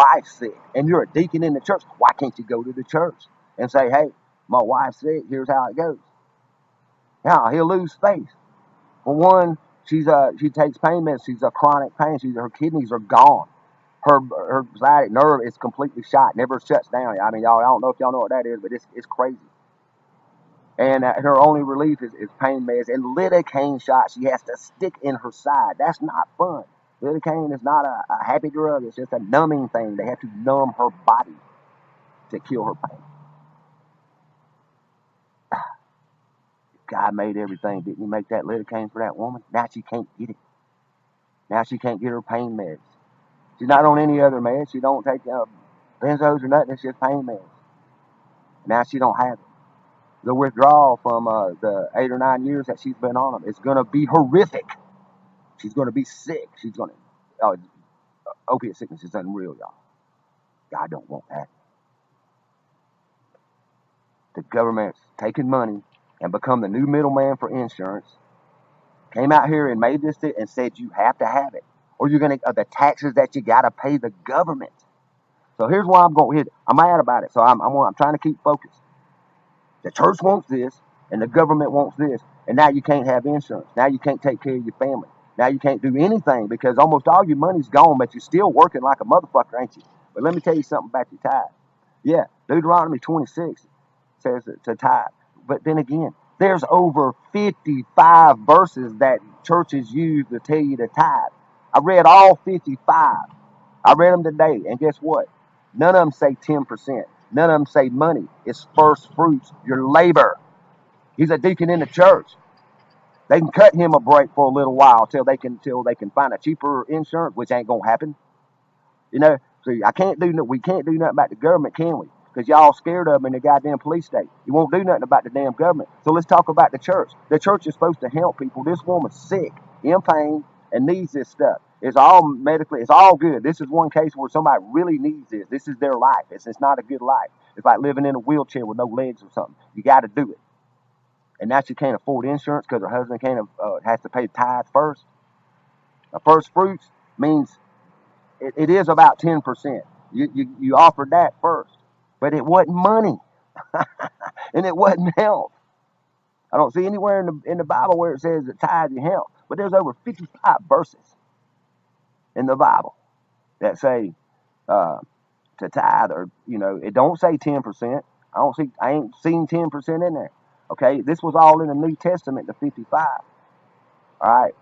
wife's sick and you're a deacon in the church, why can't you go to the church and say, hey, my wife's sick, here's how it goes? Now, he'll lose faith. For one, she takes pain meds. She's a chronic pain. Her kidneys are gone. Her sciatic nerve is completely shot, never shuts down. I mean, y'all, I don't know if y'all know what that is, but it's crazy. And her only relief is pain meds and lidocaine shots she has to stick in her side. That's not fun. Lidocaine is not a happy drug. It's just a numbing thing. They have to numb her body to kill her pain. God made everything. Didn't he make that lidocaine for that woman? Now she can't get it. Now she can't get her pain meds. She's not on any other meds. She don't take benzos or nothing. It's just pain meds. Now she don't have it. The withdrawal from the 8 or 9 years that she's been on them is going to be horrific. She's going to be sick. She's going to... opiate sickness is unreal, y'all. God don't want that. The government's taking money and become the new middleman for insurance. Came out here and made this and said you have to have it, or you're gonna the taxes that you gotta pay the government. So here's why I'm going. I'm mad about it. So I'm trying to keep focused. The church wants this, and the government wants this, and now you can't have insurance. Now you can't take care of your family. Now you can't do anything because almost all your money's gone, but you're still working like a motherfucker, ain't you? But let me tell you something about your tithe. Yeah, Deuteronomy 26 says to tithe. But then again, there's over 55 verses that churches use to tell you to tithe. I read all 55. I read them today, and guess what? None of them say 10%. None of them say money. It's first fruits, your labor. He's a deacon in the church. They can cut him a break for a little while till they can find a cheaper insurance, which ain't gonna happen. You know, see, we can't do nothing about the government, can we? Because y'all scared of them in the goddamn police state. You won't do nothing about the damn government. So let's talk about the church. The church is supposed to help people. This woman's sick, in pain, and needs this stuff. It's all medically, it's all good. This is one case where somebody really needs this. This is their life. It's not a good life. It's like living in a wheelchair with no legs or something. You got to do it. And now she can't afford insurance because her husband has to pay tithes first. Now, first fruits means it is about 10%. You offered that first. But it wasn't money. And it wasn't health. I don't see anywhere in the Bible where it says that tithe your health. But there's over 55 verses in the Bible that say to tithe, or it don't say 10%. I ain't seen 10% in there. Okay, this was all in the New Testament, the 55. All right.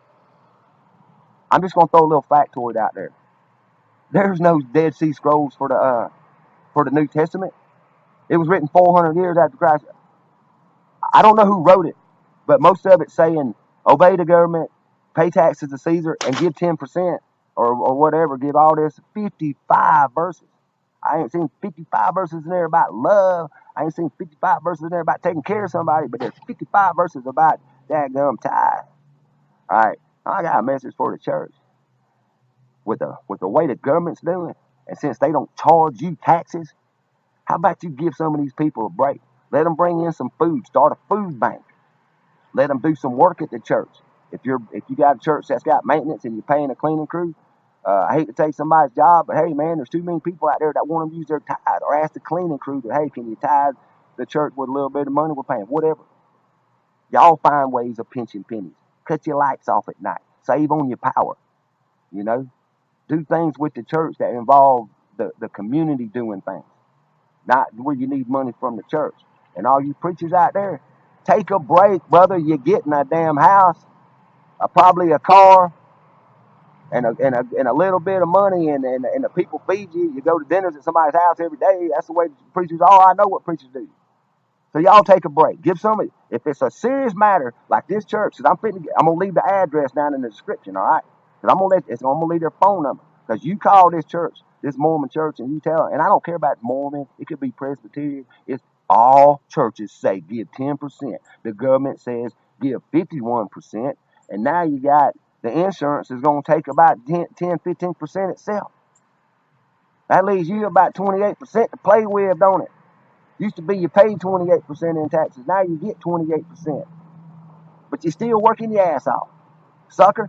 I'm just gonna throw a little factoid out there. There's no Dead Sea Scrolls for the New Testament. It was written 400 years after Christ. I don't know who wrote it, but most of it's saying obey the government, pay taxes to Caesar, and give 10% or whatever. Give all this 55 verses. I ain't seen 55 verses in there about love. I ain't seen 55 verses in there about taking care of somebody, but there's 55 verses about dadgum tithe. All right, I got a message for the church. With the way the government's doing, and since they don't charge you taxes, how about you give some of these people a break? Let them bring in some food. Start a food bank. Let them do some work at the church. If you got a church that's got maintenance and you're paying a cleaning crew, I hate to take somebody's job, but hey man, there's too many people out there that want to use their tithe, or ask the cleaning crew that, hey, can you tithe the church with a little bit of money we're paying? Whatever. Y'all find ways of pinching pennies. Cut your lights off at night. Save on your power. Do things with the church that involve the community doing things, not where you need money from the church. And all you preachers out there, take a break, brother. You're getting a damn house, probably a car, and a little bit of money, and the people feed you. You go to dinners at somebody's house every day. That's the way preachers are. I know what preachers do. So y'all take a break. Give somebody, if it's a serious matter like this church, because I'm gonna leave the address down in the description, all right? Because I'm gonna leave their phone number. Because you call this church, this Mormon church, and you tell them, and I don't care about Mormon, it could be Presbyterian. It's all churches say give 10%. The government says give 51%, and now you got the insurance is gonna take about 10-15% itself. That leaves you about 28% to play with, don't it? Used to be you paid 28% in taxes. Now you get 28%. But you're still working your ass off. Sucker,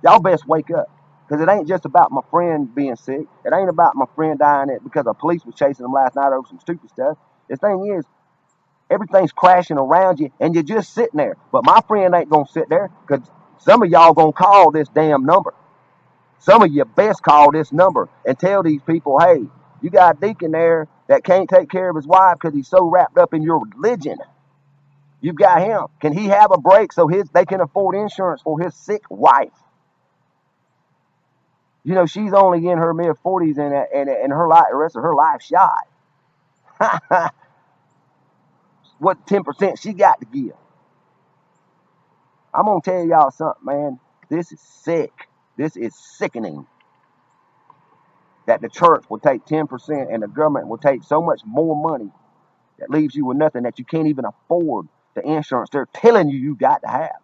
y'all best wake up. Because it ain't just about my friend being sick. It ain't about my friend dying because the police was chasing him last night over some stupid stuff. The thing is, everything's crashing around you, and you're just sitting there. But my friend ain't going to sit there, because some of y'all going to call this damn number. Some of you best call this number and tell these people, hey, you got a deacon there that can't take care of his wife because he's so wrapped up in your religion. You got him. Can he have a break so they can afford insurance for his sick wife? You know, she's only in her mid-40s, and her life, the rest of her life shot. What 10% she got to give? I'm going to tell y'all something, man. This is sick. This is sickening. That the church will take 10% and the government will take so much more money that leaves you with nothing, that you can't even afford the insurance they're telling you got to have.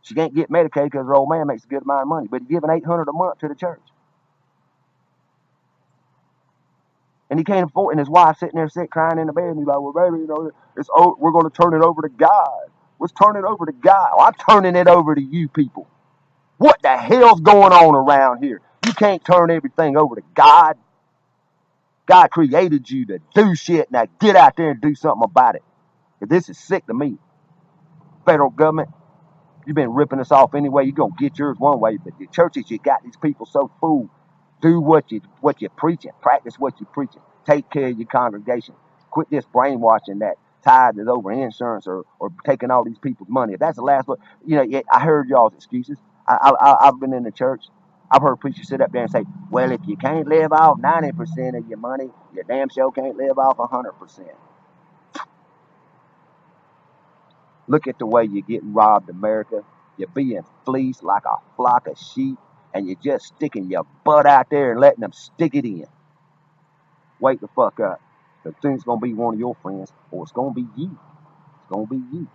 She can't get Medicaid because her old man makes a good amount of money, but he's giving $800 a month to the church. And he can't afford, and his wife sitting there sick, crying in the bed, and he's like, well, baby, you know, we're going to turn it over to God. Let's turn it over to God. Well, I'm turning it over to you people. What the hell's going on around here? You can't turn everything over to God. God created you to do shit. Now get out there and do something about it. Because this is sick to me. Federal government, you've been ripping us off anyway. You're going to get yours one way. But the churches, you got these people so fooled. Do what you're preaching. Practice what you're preaching. Take care of your congregation. Quit this brainwashing that tithe is over insurance or taking all these people's money. If that's the last one, you know, I heard y'all's excuses. I've been in the church. I've heard preachers sit up there and say, well, if you can't live off 90% of your money, you damn sure can't live off 100%. Look at the way you're getting robbed, America. You're being fleeced like a flock of sheep, and you're just sticking your butt out there and letting them stick it in. Wake the fuck up. Because soon it's going to be one of your friends, or it's going to be you. It's going to be you.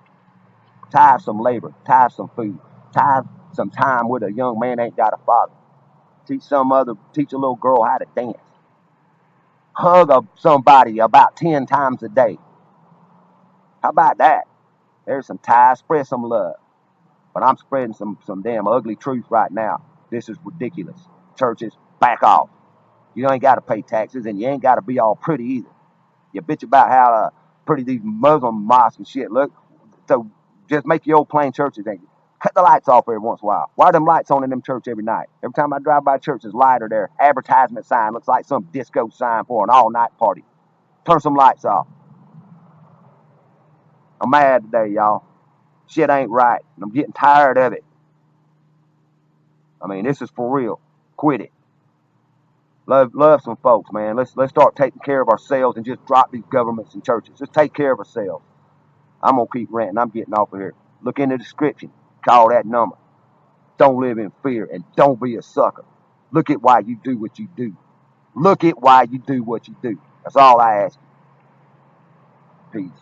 Tithe some labor. Tithe some food. Tithe some time with a young man ain't got a father. Teach a little girl how to dance. Hug somebody about 10 times a day. How about that? There's some tithe. Spread some love. But I'm spreading some damn ugly truth right now. This is ridiculous. Churches, back off. You ain't got to pay taxes, and you ain't got to be all pretty either. You bitch about how pretty these Muslim mosques and shit look. So just make your old plain churches, ain't you? Cut the lights off every once in a while. Why are them lights on in them church every night? Every time I drive by church, there's light or their advertisement sign. Looks like some disco sign for an all-night party. Turn some lights off. I'm mad today, y'all. Shit ain't right. And I'm getting tired of it. I mean, this is for real. Quit it. Love some folks, man. Let's start taking care of ourselves and just drop these governments and churches. Just take care of ourselves. I'm going to keep ranting. I'm getting off of here. Look in the description. Call that number. Don't live in fear, and don't be a sucker. Look at why you do what you do. Look at why you do what you do. That's all I ask you. Peace.